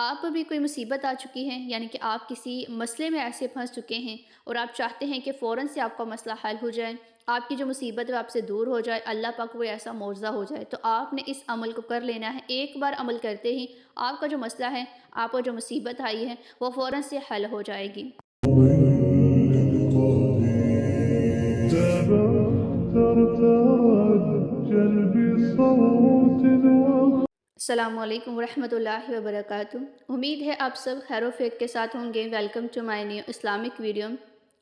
آپ پر بھی کوئی مصیبت آ چکی ہے، یعنی کہ آپ کسی مسئلے میں ایسے پھنس چکے ہیں اور آپ چاہتے ہیں کہ فوراً سے آپ کا مسئلہ حل ہو جائے، آپ کی جو مصیبت ہے وہ آپ سے دور ہو جائے، اللہ پاک کوئی ایسا معجزہ ہو جائے، تو آپ نے اس عمل کو کر لینا ہے۔ ایک بار عمل کرتے ہی آپ کا جو مسئلہ ہے، آپ کو جو مصیبت آئی ہے وہ فوراً سے حل ہو جائے گی۔ السلام علیکم ورحمۃ اللہ وبرکاتہ۔ امید ہے آپ سب خیر و فیت کے ساتھ ہوں گے۔ Welcome to my new Islamic video.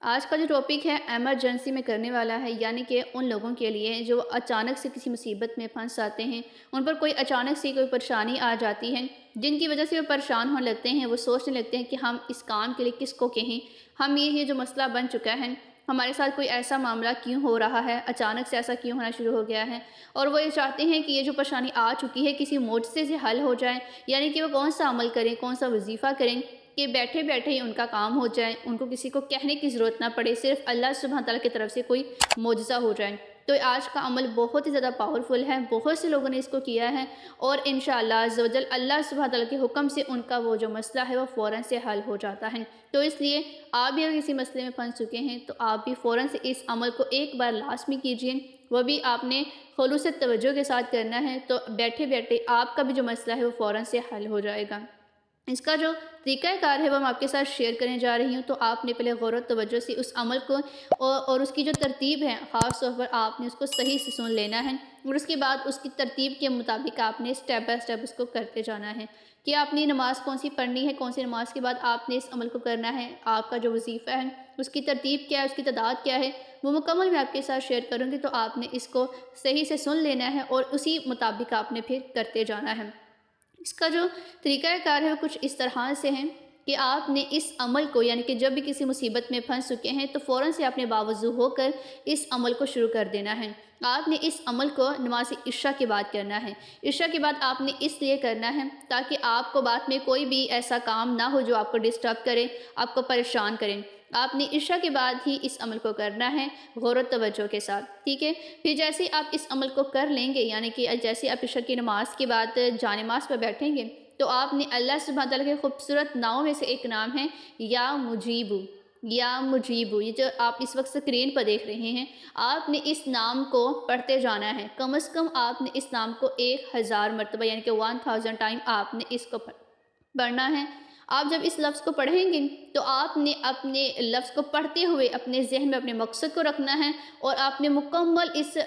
آج کا جو ٹاپک ہے ایمرجنسی میں کرنے والا ہے، یعنی کہ ان لوگوں کے لیے جو اچانک سے کسی مصیبت میں پھنس جاتے ہیں، ان پر کوئی اچانک سے کوئی پریشانی آ جاتی ہے جن کی وجہ سے وہ پریشان ہونے لگتے ہیں، وہ سوچنے لگتے ہیں کہ ہم اس کام کے لیے کس کو کہیں، ہم یہ جو مسئلہ بن چکا ہے، ہمارے ساتھ کوئی ایسا معاملہ کیوں ہو رہا ہے، اچانک سے ایسا کیوں ہونا شروع ہو گیا ہے، اور وہ یہ چاہتے ہیں کہ یہ جو پریشانی آ چکی ہے کسی معجزے سے حل ہو جائے، یعنی کہ وہ کون سا عمل کریں، کون سا وظیفہ کریں کہ بیٹھے بیٹھے ہی ان کا کام ہو جائے، ان کو کسی کو کہنے کی ضرورت نہ پڑے، صرف اللہ سبحانہ تعالیٰ کی طرف سے کوئی معجزہ ہو جائے۔ تو آج کا عمل بہت ہی زیادہ پاورفل ہے، بہت سے لوگوں نے اس کو کیا ہے، اور انشاءاللہ عز و جل اللہ سبحانہ تعالیٰ کے حکم سے ان کا وہ جو مسئلہ ہے وہ فوراً سے حل ہو جاتا ہے۔ تو اس لیے آپ بھی اگر کسی مسئلے میں پھنس چکے ہیں تو آپ بھی فوراً سے اس عمل کو ایک بار لازمی کیجئے، وہ بھی آپ نے خلوص توجہ کے ساتھ کرنا ہے، تو بیٹھے بیٹھے آپ کا بھی جو مسئلہ ہے وہ فوراً سے حل ہو جائے گا۔ اس کا جو طریقہ کار ہے وہ میں آپ کے ساتھ شیئر کرنے جا رہی ہوں، تو آپ نے پہلے غور و توجہ سے اس عمل کو اور اس کی جو ترتیب ہے خاص طور پر آپ نے اس کو صحیح سے سن لینا ہے، اور اس کے بعد اس کی ترتیب کے مطابق آپ نے سٹیپ بائی سٹیپ اس کو کرتے جانا ہے کہ آپ نے نماز کون سی پڑھنی ہے، کون سی نماز کے بعد آپ نے اس عمل کو کرنا ہے، آپ کا جو وظیفہ ہے اس کی ترتیب کیا ہے، اس کی تعداد کیا ہے، وہ مکمل میں آپ کے ساتھ شیئر کروں گی، تو آپ نے اس کو صحیح سے سن لینا ہے اور اسی مطابق آپ نے پھر کرتے جانا ہے۔ اس کا جو طریقہ کار ہے وہ کچھ اس طرح سے ہے کہ آپ نے اس عمل کو، یعنی کہ جب بھی کسی مصیبت میں پھنس چکے ہیں تو فوراً سے آپ نے باوضو ہو کر اس عمل کو شروع کر دینا ہے۔ آپ نے اس عمل کو نماز عشاء کے بعد کرنا ہے۔ عشاء کے بعد آپ نے اس لیے کرنا ہے تاکہ آپ کو بعد میں کوئی بھی ایسا کام نہ ہو جو آپ کو ڈسٹرب کرے، آپ کو پریشان کرے۔ آپ نے عشاء کے بعد ہی اس عمل کو کرنا ہے غور و توجہ کے ساتھ، ٹھیک ہے؟ پھر جیسے آپ اس عمل کو کر لیں گے، یعنی کہ جیسے آپ عشاء کی نماز کے بعد جانماز پر بیٹھیں گے، تو آپ نے اللہ سبحانہ تعالیٰ کے خوبصورت ناموں میں سے ایک نام ہے یا مجیبو، یا مجیبو، یہ جو آپ اس وقت سکرین پر دیکھ رہے ہیں، آپ نے اس نام کو پڑھتے جانا ہے۔ کم از کم آپ نے اس نام کو 1000 مرتبہ، یعنی کہ 1000 ٹائم آپ نے اس کو پڑھنا ہے۔ آپ جب اس لفظ کو پڑھیں گے تو آپ نے اپنے لفظ کو پڑھتے ہوئے اپنے ذہن میں اپنے مقصد کو رکھنا ہے، اور آپ نے مکمل اس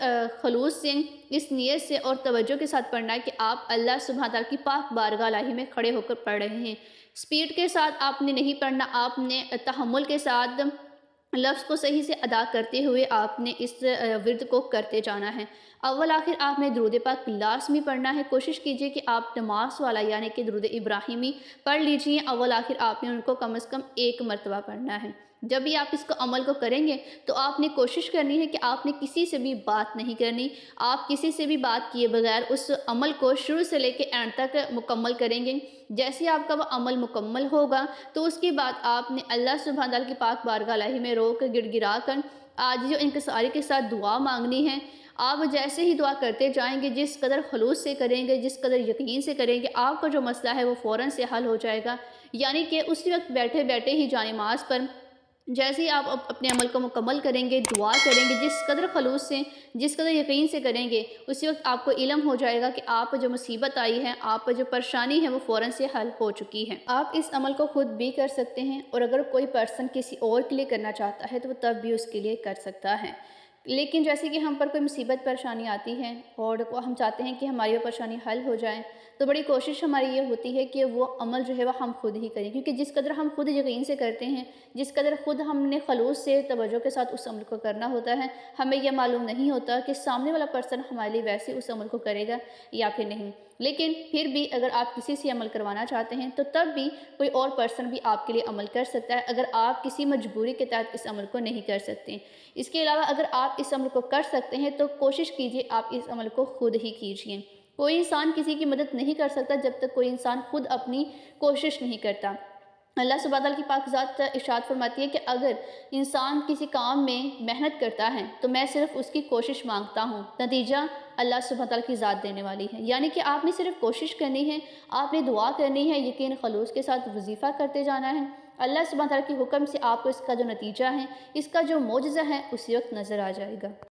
خلوص سے، اس نیت سے اور توجہ کے ساتھ پڑھنا ہے کہ آپ اللہ سبحانہ تعالیٰ کی پاک بارگاہ الہی میں کھڑے ہو کر پڑھ رہے ہیں۔ سپیڈ کے ساتھ آپ نے نہیں پڑھنا، آپ نے تحمل کے ساتھ لفظ کو صحیح سے ادا کرتے ہوئے آپ نے اس ورد کو کرتے جانا ہے۔ اول آخر آپ نے درود پاک لازمی پڑھنا ہے۔ کوشش کیجئے کہ آپ نماز والا، یعنی کہ درود ابراہیمی پڑھ لیجئے۔ اول آخر آپ نے ان کو کم از کم 1 مرتبہ پڑھنا ہے۔ جب بھی آپ اس کو عمل کو کریں گے تو آپ نے کوشش کرنی ہے کہ آپ نے کسی سے بھی بات نہیں کرنی، آپ کسی سے بھی بات کیے بغیر اس عمل کو شروع سے لے کے اینڈ تک مکمل کریں گے۔ جیسے آپ کا وہ عمل مکمل ہوگا تو اس کے بعد آپ نے اللہ سبحانہ تعالیٰ کی پاک بارگاہ الہی میں رو کر، گڑ گڑا کر، عاجزی و انکساری کے ساتھ دعا مانگنی ہے۔ آپ جیسے ہی دعا کرتے جائیں گے، جس قدر خلوص سے کریں گے، جس قدر یقین سے کریں گے، آپ کا جو مسئلہ ہے وہ فوراً سے حل ہو جائے گا۔ یعنی کہ اسی وقت بیٹھے بیٹھے ہی جانماز پر جیسے ہی آپ اپنے عمل کو مکمل کریں گے، دعا کریں گے، جس قدر خلوص سے، جس قدر یقین سے کریں گے، اسی وقت آپ کو علم ہو جائے گا کہ آپ پر جو مصیبت آئی ہے، آپ پر جو پریشانی ہے وہ فوراً سے حل ہو چکی ہے۔ آپ اس عمل کو خود بھی کر سکتے ہیں، اور اگر کوئی پرسن کسی اور کے لیے کرنا چاہتا ہے تو وہ تب بھی اس کے لیے کر سکتا ہے۔ لیکن جیسے کہ ہم پر کوئی مصیبت پریشانی آتی ہے اور ہم چاہتے ہیں کہ ہماری وہ پریشانی حل ہو جائے، تو بڑی کوشش ہماری یہ ہوتی ہے کہ وہ عمل جو ہے وہ ہم خود ہی کریں، کیونکہ جس قدر ہم خود یقین سے کرتے ہیں، جس قدر خود ہم نے خلوص سے توجہ کے ساتھ اس عمل کو کرنا ہوتا ہے، ہمیں یہ معلوم نہیں ہوتا کہ سامنے والا پرسن ہمارے لیے ویسے اس عمل کو کرے گا یا پھر نہیں۔ لیکن پھر بھی اگر آپ کسی سے عمل کروانا چاہتے ہیں تو تب بھی کوئی اور پرسن بھی آپ کے لیے عمل کر سکتا ہے، اگر آپ کسی مجبوری کے تحت اس عمل کو نہیں کر سکتے۔ اس کے علاوہ اگر آپ اس عمل کو کر سکتے ہیں تو کوشش کیجئے آپ اس عمل کو خود ہی کیجئے۔ کوئی انسان کسی کی مدد نہیں کر سکتا جب تک کوئی انسان خود اپنی کوشش نہیں کرتا۔ اللہ سبحانہ تعالیٰ کی پاک ذات ارشاد فرماتی ہے کہ اگر انسان کسی کام میں محنت کرتا ہے تو میں صرف اس کی کوشش مانگتا ہوں، نتیجہ اللہ سبحانہ تعالیٰ کی ذات دینے والی ہے۔ یعنی کہ آپ نے صرف کوشش کرنی ہے، آپ نے دعا کرنی ہے، یقین خلوص کے ساتھ وظیفہ کرتے جانا ہے۔ اللہ سبحانہ تعالیٰ کے حکم سے آپ کو اس کا جو نتیجہ ہے، اس کا جو معجزہ ہے، اسی وقت نظر آ جائے گا۔